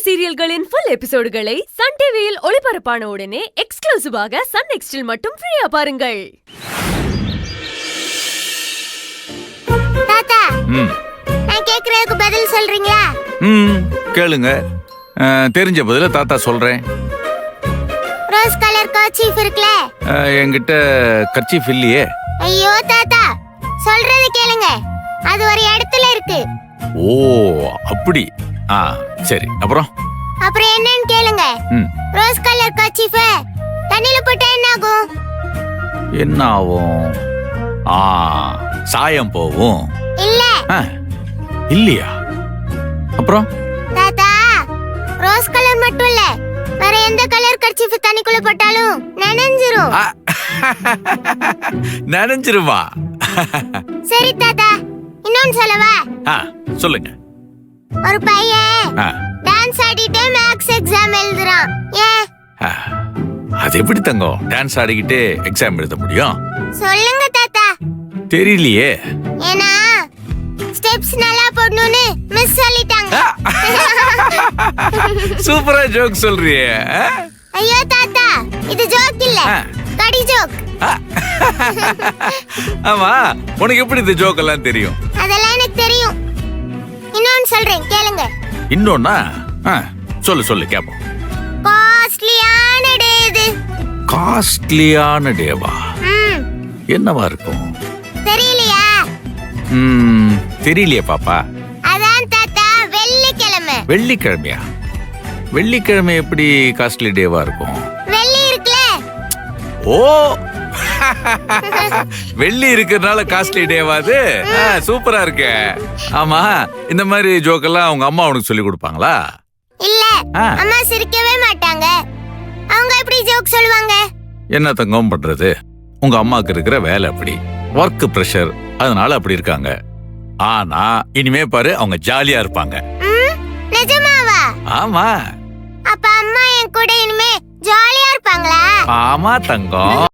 சீரியல்களின் full எபிசோடுகளை Sun டிவியில் ஒளிபரப்பான உடனே எக்ஸ்க்ளூசிவாக சன் நெக்ஸ்டில் மட்டும் ஃப்ரீயா பாருங்கள். தாத்தா, நான் கேக்குறதுக்கு பதில் சொல்றீங்களா? கேளுங்க. தெரிஞ்ச பதில தாத்தா சொல்றேன். ரோஸ் கலர் கர்ச்சீஃப் இருக்குல? என்கிட்ட கர்ச்சீஃப் இல்லையே. ஐயோ தாத்தா, சொல்றது கேளுங்க. அது ஒரு இடத்துல இருக்கு. ஓ, அப்படி. சரி, அப்புறம் என்னன்னு கேளுங்க. ரோஸ் கலர் கர்ச்சீஃப் தண்ணில போட்டா என்ன ஆகும்? என்ன ஆகும்? சாயம் போகும். இல்ல. இல்லையா? அப்புறம் தாத்தா, ரோஸ் கலர் மட்டும் இல்ல, வேற எந்த கலர் கர்ச்சீஃப் தண்ணிக்குள்ள போட்டாலும் நனைஞ்சிரும். நனைஞ்சிருமா? சரி தாத்தா, இன்னொன்னு சொல்லவா? சொல்லுங்க. ஒரு பையன் டான்ஸ் ஆடிட்டே மேக்ஸ் எக்ஸாம் எழுதுறான். ஏன்? அது எப்படி தங்கம் டான்ஸ் ஆடிக்கிட்டே எக்ஸாம் எழுத முடியும்? சொல்லுங்க தாத்தா. தெரியலையே. ஏன்னா ஸ்டெப்ஸ் நல்லா போடணும்னு மிஸ் சொல்லிட்டாங்க. சூப்பரா ஜோக் சொல்றியே. ஐயோ தாத்தா, இது ஜோக் இல்ல, கடி ஜோக். ஆமா, உனக்கு எப்படி இந்த ஜோக் எல்லாம் தெரியும்? அதெல்லாம் எனக்கு தெரியும். இன்னொன்னு சொல்றேன், கேளுங்க. இன்னொன்னா? சொல்லு கேப்போம். காஸ்ட்லியான டே இது. காஸ்ட்லியான டேவா? என்னவா இருக்கும்? தெரியலையா? தெரியலையே பாப்பா. அதான் தாத்தா, வெள்ளிக்கிழமை. வெள்ளிக்கிழமையா? வெள்ளிக்கிழமை எப்படி காஸ்ட்லி டேவா இருக்கும்? வெள்ளி இருக்குல? ஓ, வெள்ளி இருக்கிறதுனால காஸ்ட்லி டேவாது. சூப்பரா இருக்கு. ஆமா, இந்த மாதிரி ஜோக்கெல்லாம் அவங்க அம்மா உனக்கு சொல்லி கொடுப்பாங்களா? இல்ல, அம்மா சிரிக்கவே மாட்டாங்க. அவங்க எப்படி ஜோக் சொல்லுவாங்க? என்ன தங்கம் பண்றது, உங்க அம்மாக்கு இருக்கிற வேலை அப்படி, ஒர்க் பிரஷர், அதனால அப்படி இருக்காங்க. ஆனா இனிமே பாரு, அவங்க ஜாலியா இருப்பாங்க. நிஜமாவா? ஆமா. அப்ப அம்மா என் கூட இனிமே ஜாலியா இருப்பாங்களா? ஆமா தங்கம்.